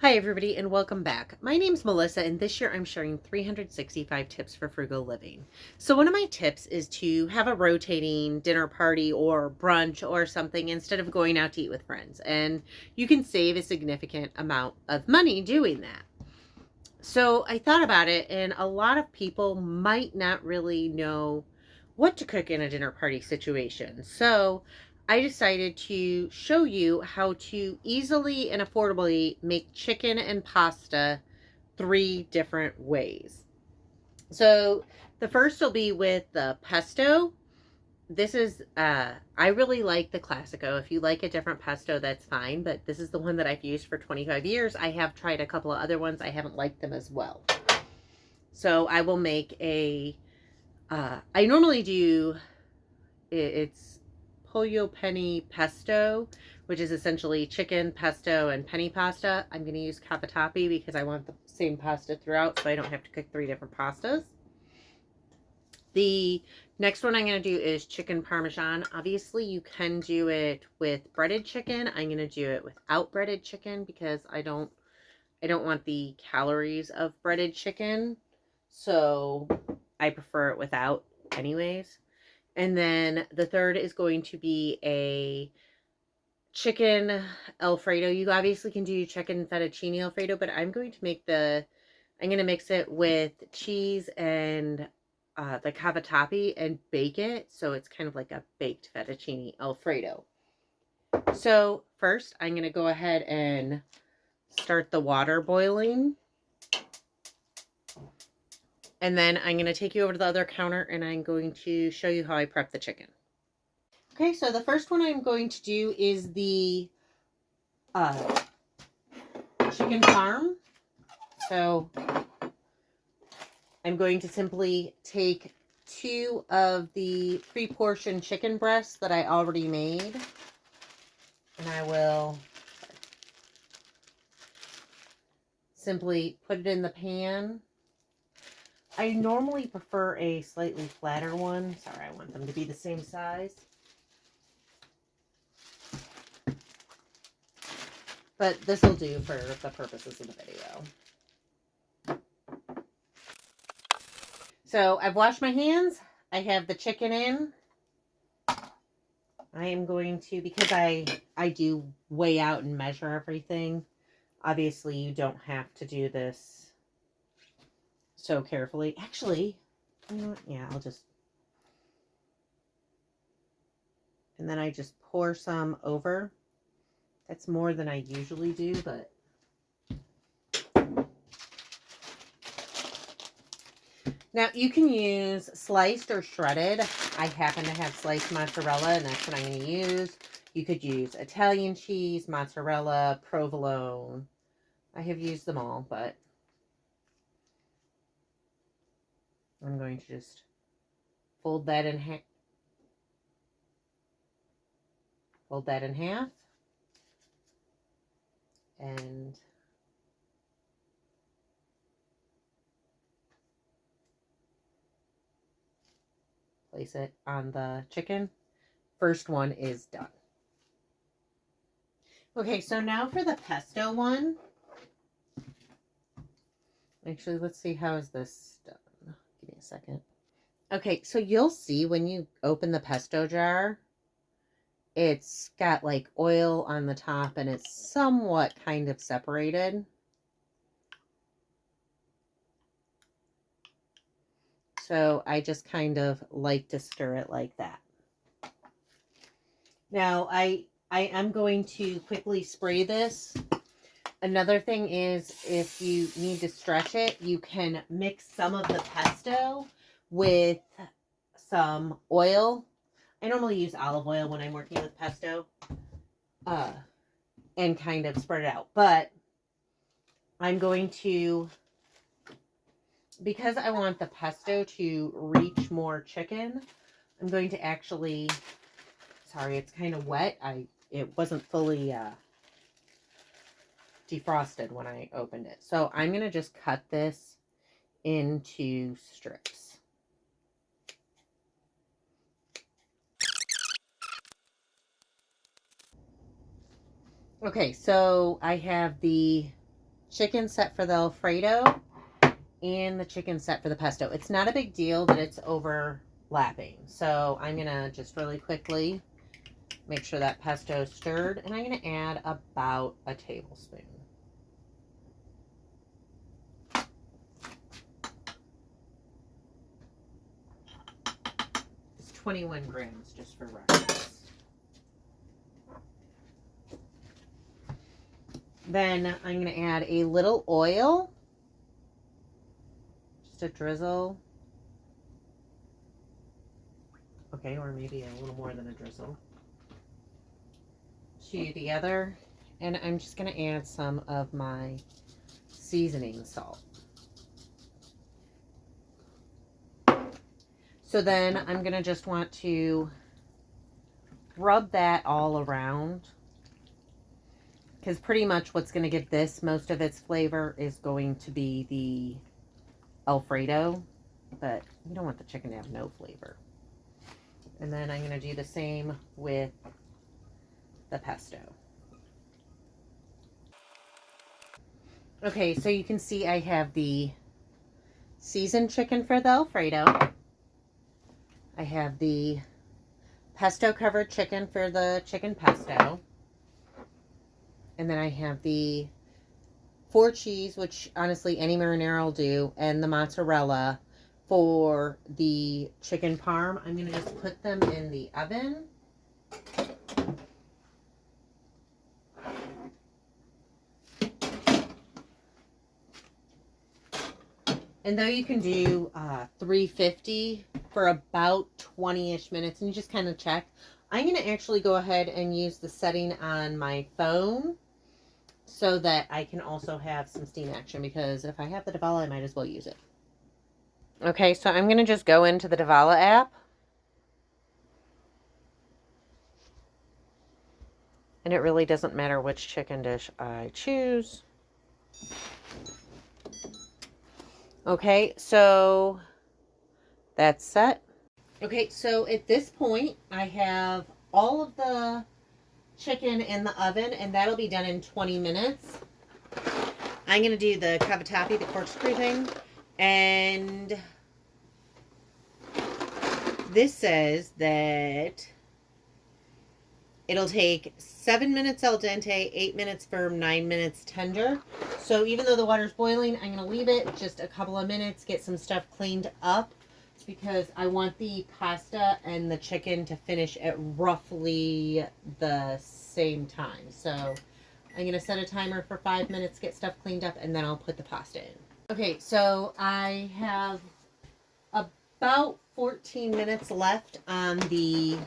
Hi everybody and welcome back. My name's Melissa and this year I'm sharing 365 tips for frugal living. So one of my tips is to have a rotating dinner party or brunch or something instead of going out to eat with friends. And you can save a significant amount of money doing that. So I thought about it, and a lot of people might not really know what to cook in a dinner party situation. So I decided to show you how to easily and affordably make chicken and pasta 3 different ways. So the first will be with the pesto. This is, I really like the Classico. If you like a different pesto, that's fine, but this is the one that I've used for 25 years. I have tried a couple of other ones. I haven't liked them as well. So I will make I normally do, it's pollo penny pesto, which is essentially chicken, pesto, and penny pasta. I'm going to use cavatappi because I want the same pasta throughout so I don't have to cook 3 different pastas. The next one I'm going to do is chicken parmesan. Obviously, you can do it with breaded chicken. I'm going to do it without breaded chicken because I don't want the calories of breaded chicken. So I prefer it without anyways. And then the third is going to be a chicken Alfredo. You obviously can do chicken fettuccine Alfredo, but I'm going to mix it with cheese and the cavatappi and bake it. So it's kind of like a baked fettuccine Alfredo. So first I'm going to go ahead and start the water boiling. And then I'm going to take you over to the other counter and I'm going to show you how I prep the chicken. Okay, so the first one I'm going to do is the chicken parm. So I'm going to simply take 2 of the pre-portioned chicken breasts that I already made. And I will simply put it in the pan. I normally prefer a slightly flatter one. Sorry, I want them to be the same size. But this will do for the purposes of the video. So I've washed my hands. I have the chicken in. I am going to, because I do weigh out and measure everything. Obviously, you don't have to do this so carefully. Actually, you know what? Yeah, I'll just... And then I just pour some over. That's more than I usually do, but... Now, you can use sliced or shredded. I happen to have sliced mozzarella, and that's what I'm going to use. You could use Italian cheese, mozzarella, provolone. I have used them all, but I'm going to just fold that in half. Fold that in half. And place it on the chicken. First one is done. Okay, so now for the pesto one. Actually, let's see, how is this done? Give me a second. Okay, so you'll see when you open the pesto jar, it's got like oil on the top and it's somewhat kind of separated. So I just kind of like to stir it like that. Now I am going to quickly spray this. Another thing is, if you need to stretch it, you can mix some of the pesto with some oil. I normally use olive oil when I'm working with pesto, and kind of spread it out. But I'm going to, because I want the pesto to reach more chicken, I'm going to actually, sorry, it's kind of wet. It wasn't fully defrosted when I opened it. So I'm going to just cut this into strips. Okay, so I have the chicken set for the Alfredo and the chicken set for the pesto. It's not a big deal that it's overlapping. So I'm going to just really quickly make sure that pesto is stirred. And I'm going to add about a tablespoon. It's 21 grams just for reference. Then I'm going to add a little oil. Just a drizzle. Okay, or maybe a little more than a drizzle. To the other. And I'm just going to add some of my seasoning salt. So then I'm going to just want to rub that all around. Because pretty much what's going to give this most of its flavor is going to be the Alfredo. But you don't want the chicken to have no flavor. And then I'm going to do the same with the pesto. Okay, so you can see I have the seasoned chicken for the Alfredo. I have the pesto covered chicken for the chicken pesto. And then I have the 4 cheese, which honestly any marinara will do, and the mozzarella for the chicken parm. I'm going to just put them in the oven. And though you can do 350 for about 20-ish minutes, and you just kind of check, I'm going to actually go ahead and use the setting on my phone so that I can also have some steam action, because if I have the Davala, I might as well use it. Okay, so I'm going to just go into the Davala app. And it really doesn't matter which chicken dish I choose. Okay, so that's set. Okay, so at this point, I have all of the chicken in the oven, and that'll be done in 20 minutes. I'm going to do the cavatappi, the corkscrew thing, and this says that it'll take 7 minutes al dente, 8 minutes firm, 9 minutes tender. So even though the water's boiling, I'm going to leave it just a couple of minutes, get some stuff cleaned up, because I want the pasta and the chicken to finish at roughly the same time. So I'm going to set a timer for 5 minutes, get stuff cleaned up, and then I'll put the pasta in. Okay, so I have about 14 minutes left on the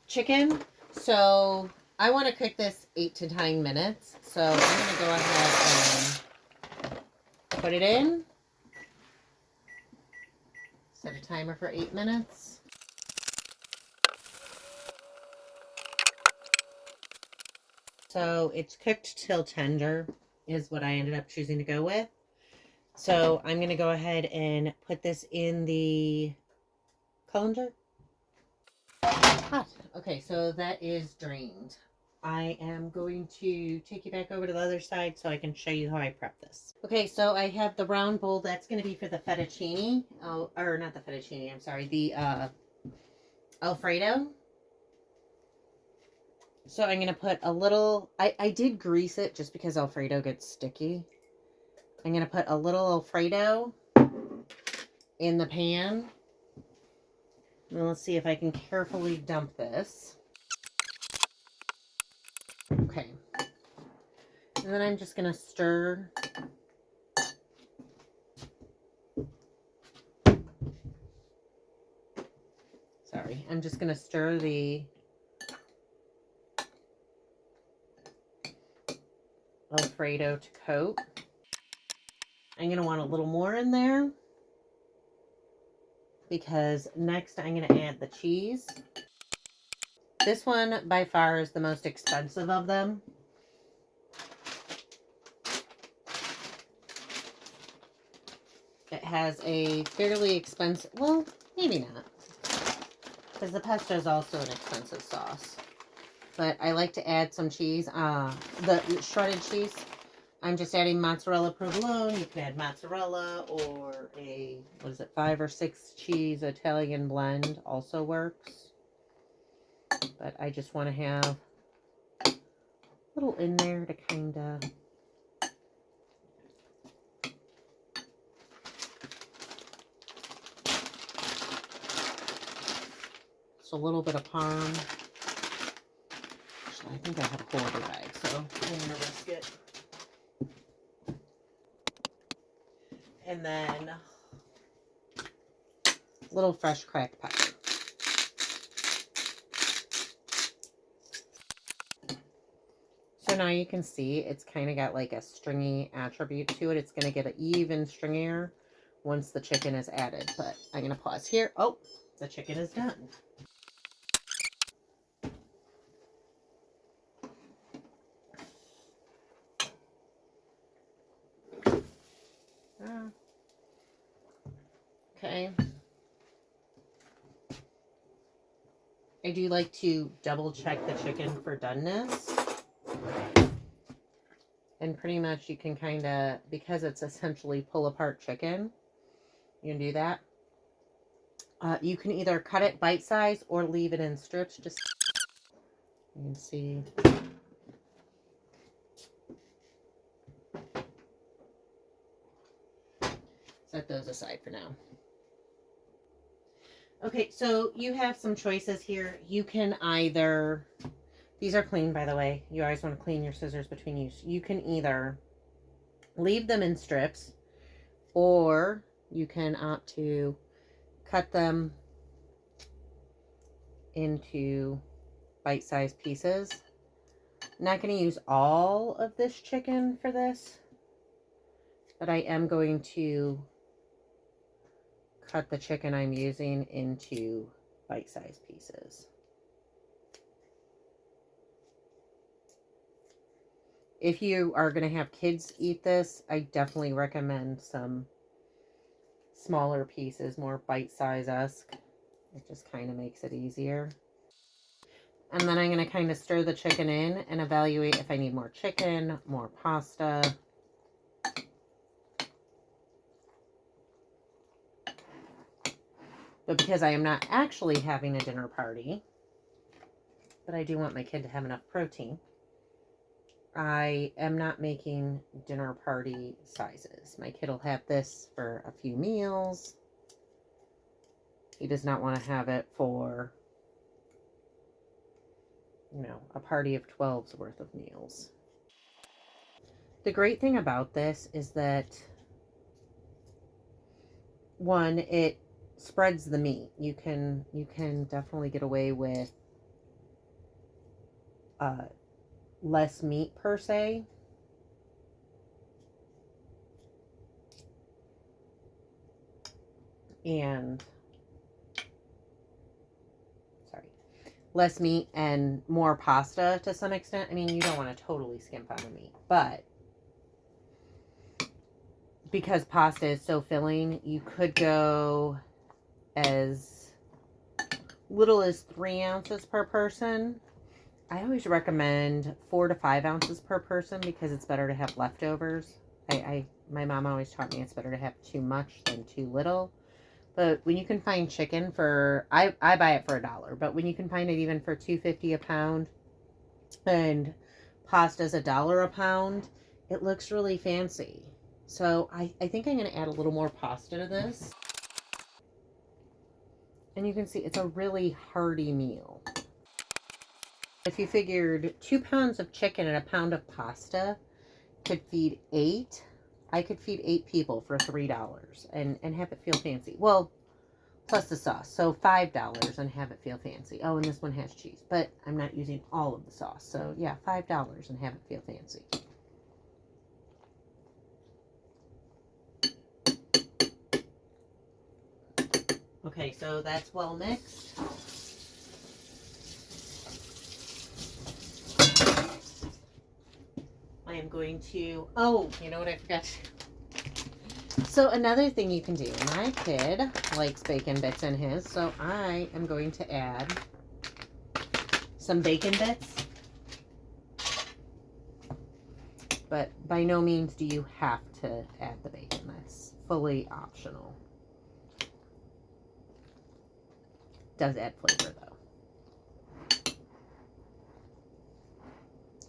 chicken. So I want to cook this 8 to 9 minutes. So I'm going to go ahead and put it in. Set a timer for 8 minutes. So it's cooked till tender is what I ended up choosing to go with. So I'm going to go ahead and put this in the colander. Hot. Okay, so that is drained. I am going to take you back over to the other side so I can show you how I prep this. Okay, so I have the round bowl. That's going to be for the fettuccine. Oh, or not the fettuccine, I'm sorry. The Alfredo. So I'm going to put a little... I did grease it just because Alfredo gets sticky. I'm going to put a little Alfredo in the pan. Now let's see if I can carefully dump this. Okay. And then I'm just going to stir. Sorry. I'm just going to stir the Alfredo to coat. I'm going to want a little more in there, because next I'm going to add the cheese. This one by far is the most expensive of them. It has a fairly expensive, well, maybe not, because the pesto is also an expensive sauce. But I like to add some cheese, the shredded cheese. I'm just adding mozzarella provolone. You can add mozzarella or a, 5 or 6 cheese Italian blend also works. But I just want to have a little in there to kind of... Just a little bit of parm. Actually, I think I have a quarter bag, so I'm going to risk it. And then a little fresh cracked pepper. So now you can see it's kind of got like a stringy attribute to it. It's going to get an even stringier once the chicken is added. But I'm going to pause here. Oh, the chicken is done. Okay. I do like to double check the chicken for doneness. And pretty much you can kind of, because it's essentially pull apart chicken, you can do that. You can either cut it bite size or leave it in strips. Just, you can see. Set those aside for now. Okay, so you have some choices here. You can either, these are clean, by the way. You always want to clean your scissors between use. You can either leave them in strips, or you can opt to cut them into bite-sized pieces. I'm not going to use all of this chicken for this, but I am going to cut the chicken I'm using into bite-sized pieces. If you are going to have kids eat this, I definitely recommend some smaller pieces, more bite-size-esque. It just kind of makes it easier. And then I'm going to kind of stir the chicken in and evaluate if I need more chicken, more pasta. But because I am not actually having a dinner party, but I do want my kid to have enough protein, I am not making dinner party sizes. My kid will have this for a few meals. He does not want to have it for, you know, a party of 12's worth of meals. The great thing about this is that, one, it spreads the meat. You can definitely get away with less meat per se. And less meat and more pasta to some extent. I mean, you don't want to totally skimp on the meat, but because pasta is so filling, you could go as little as 3 ounces per person. I always recommend 4 to 5 ounces per person because it's better to have leftovers. My mom always taught me it's better to have too much than too little. But when you can find chicken for, I buy it for $1, but when you can find it even for $2.50 a pound and pasta's $1 a pound, it looks really fancy. So I think I'm going to add a little more pasta to this. And you can see it's a really hearty meal. If you figured 2 pounds of chicken and a pound of pasta could feed 8, I could feed 8 people for $3 and have it feel fancy. Well, plus the sauce. So $5 and have it feel fancy. Oh, and this one has cheese, but I'm not using all of the sauce. So yeah, $5 and have it feel fancy. Okay, so that's well mixed. I am going to, oh, you know what I forgot to, so another thing you can do, my kid likes bacon bits in his, so I am going to add some bacon bits. but by no means do you have to add the bacon. That's fully optional. Does add flavor though.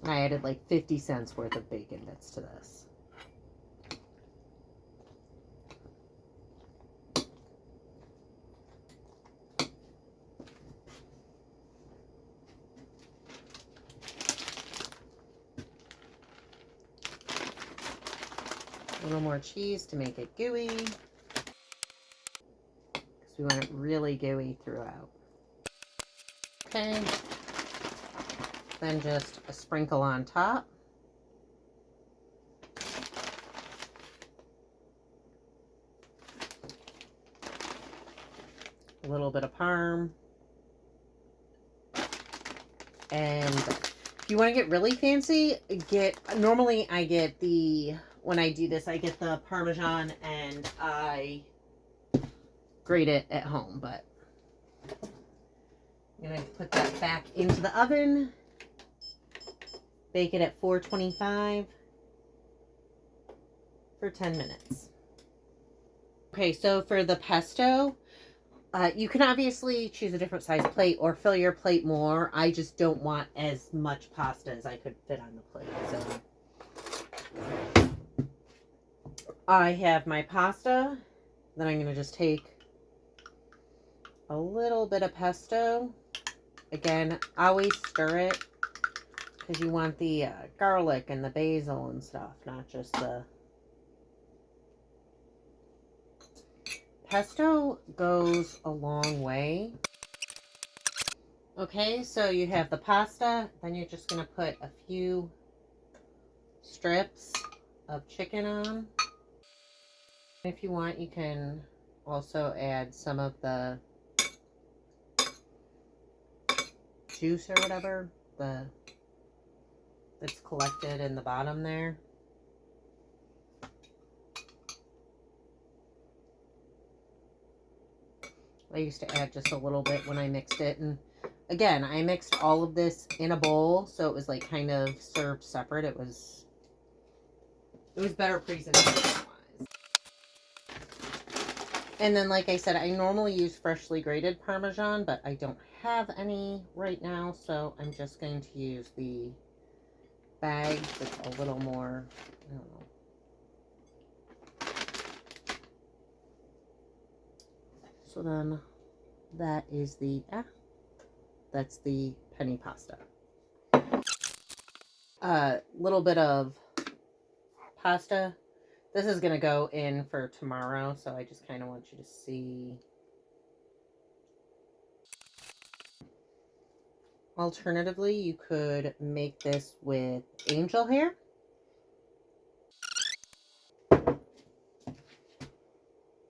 And I added like 50 cents worth of bacon bits to this. A little more cheese to make it gooey, because we want it really gooey throughout. Okay, then just a sprinkle on top. A little bit of parm. And if you want to get really fancy, normally I get when I do this, I get the Parmesan and I grate it at home, but I'm going to put that back into the oven, bake it at 425 for 10 minutes. Okay, so for the pesto, you can obviously choose a different size plate or fill your plate more. I just don't want as much pasta as I could fit on the plate. So I have my pasta. Then I'm going to just take a little bit of pesto. Again, always stir it because you want the garlic and the basil and stuff, not just the... Pesto goes a long way. Okay, so you have the pasta, then you're just going to put a few strips of chicken on. If you want, you can also add some of the juice or whatever that's collected in the bottom there. I used to add just a little bit when I mixed it. And again, I mixed all of this in a bowl, so it was like kind of served separate. It was better presentation-wise. And then, like I said, I normally use freshly grated Parmesan, but I don't have any right now, so I'm just going to use the bag that's a little more, I don't know. So then that is that's the penny pasta. A little bit of pasta. This is going to go in for tomorrow, so I just kind of want you to see. Alternatively, you could make this with angel hair.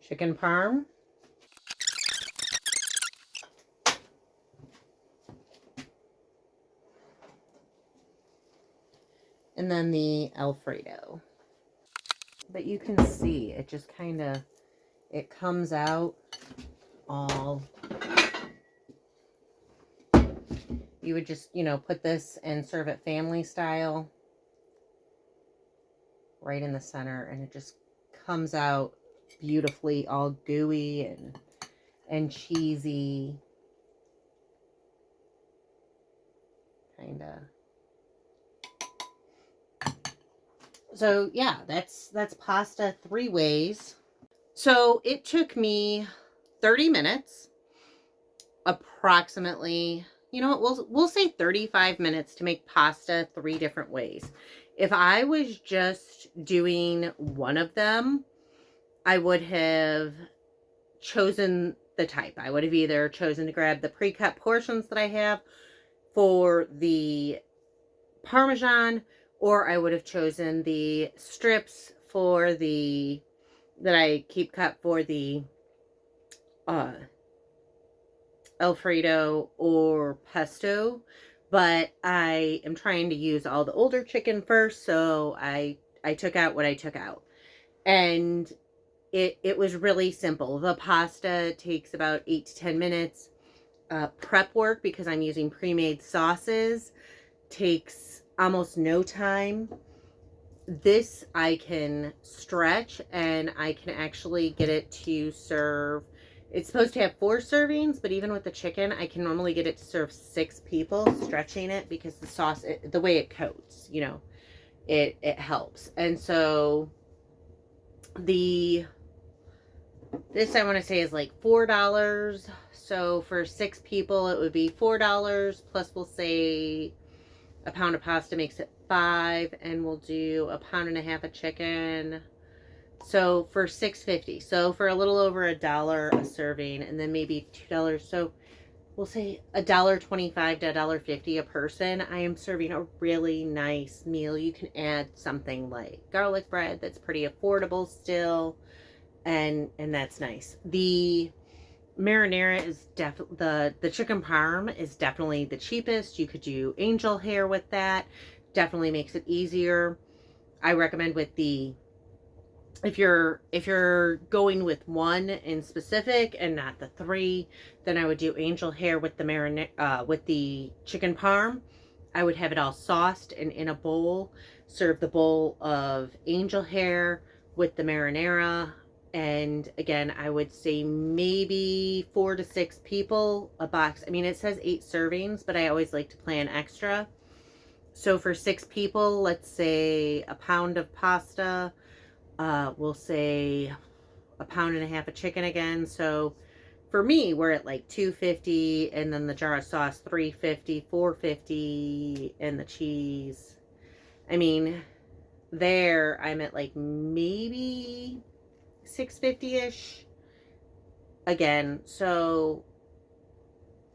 Chicken parm. And then the Alfredo. But you can see it just kind of, it comes out all, you would just, put this and serve it family style right in the center, and it just comes out beautifully, all gooey and cheesy, kind of. So yeah, that's pasta 3 ways. So it took me 30 minutes, approximately. You know what? We'll say 35 minutes to make pasta 3 different ways. If I was just doing one of them, I would have chosen the type. I would have either chosen to grab the pre-cut portions that I have for the Parmesan, or I would have chosen the strips for that I keep cut for the Alfredo or pesto. But I am trying to use all the older chicken first, so I took out what I took out. And it was really simple. The pasta takes about 8 to 10 minutes. Prep work, because I'm using pre-made sauces, takes almost no time. this I can stretch, and I can actually get it to serve. It's supposed to have 4 servings, but even with the chicken, I can normally get it to serve 6 people, stretching it because the sauce, the way it coats, you know, it helps. And so the this I want to say is like $4. So for 6 people, it would be $4 plus, we'll say a pound of pasta makes it 5, and we'll do a pound and a half of chicken. So for $6.50. So for a little over $1 a serving, and then maybe $2. So we'll say $1.25 to $1.50 a person. I am serving a really nice meal. You can add something like garlic bread that's pretty affordable still, and that's nice. The marinara is definitely the chicken parm is definitely the cheapest. You could do angel hair with that. Definitely makes it easier. I recommend with the if you're going with one in specific and not the 3, then I would do angel hair with the with the chicken parm. I would have it all sauced and in a bowl. Serve the bowl of angel hair with the marinara. And again, I would say maybe 4 to 6 people, a box. I mean, it says 8 servings, but I always like to plan extra. So for 6 people, let's say a pound of pasta. We'll say a pound and a half of chicken again. So for me, we're at like $2.50, and then the jar of sauce $3.50, $4.50, and the cheese. I mean, there I'm at like maybe $6.50-ish again. So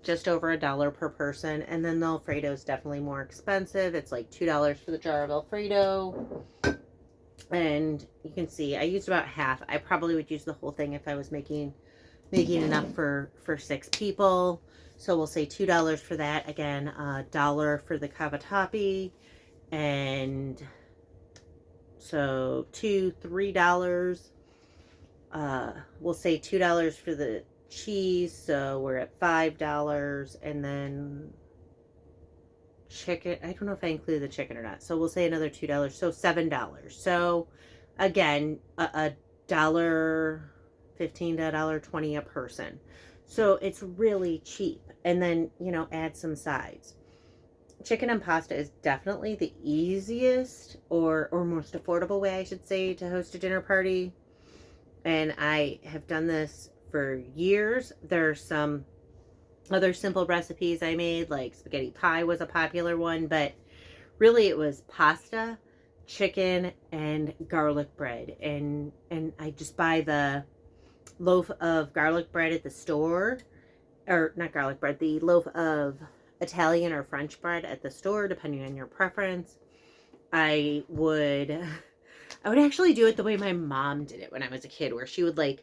just over $1 per person. And then the Alfredo is definitely more expensive. It's like $2 for the jar of Alfredo. And you can see I used about half. I probably would use the whole thing if I was making enough for 6 people. So we'll say $2 for that. Again, $1 for the cavatappi, and so $3. We'll say $2 for the cheese, so we're at $5, and then chicken, I don't know if I included the chicken or not, so we'll say another $2, so $7. So again, a $1.15 to $1.20 a person. So it's really cheap. And then, you know, add some sides. Chicken and pasta is definitely the easiest or most affordable way, I should say, to host a dinner party. And I have done this for years. There's some other simple recipes I made, like spaghetti pie was a popular one, but really it was pasta, chicken, and garlic bread. And I just buy the loaf of garlic bread at the store, or not garlic bread, the loaf of Italian or French bread at the store, depending on your preference. I would actually do it the way my mom did it when I was a kid, where she would like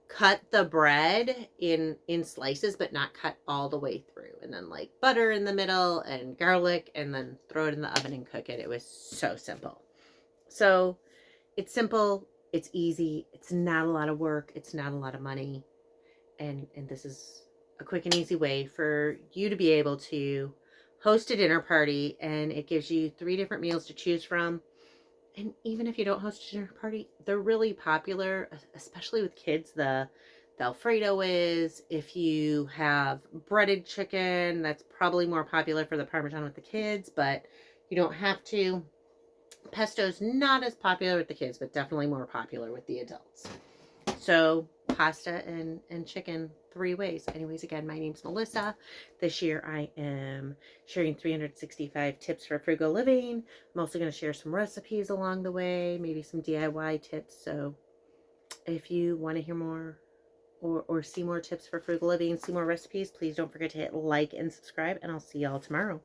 cut the bread in slices, but not cut all the way through, and then like butter in the middle and garlic, and then throw it in the oven and cook it. It was so simple. So it's simple, it's easy, it's not a lot of work, it's not a lot of money, and this is a quick and easy way for you to be able to host a dinner party, and it gives you 3 different meals to choose from. And even if you don't host a dinner party, they're really popular, especially with kids. The Alfredo is. If you have breaded chicken, that's probably more popular for the Parmesan with the kids, but you don't have to. Pesto's not as popular with the kids, but definitely more popular with the adults. So pasta and chicken, 3 ways. Anyways, again, my name's Melissa. This year I am sharing 365 tips for frugal living. I'm also going to share some recipes along the way, maybe some DIY tips. So if you want to hear more or see more tips for frugal living, see more recipes, please don't forget to hit like and subscribe, and I'll see y'all tomorrow.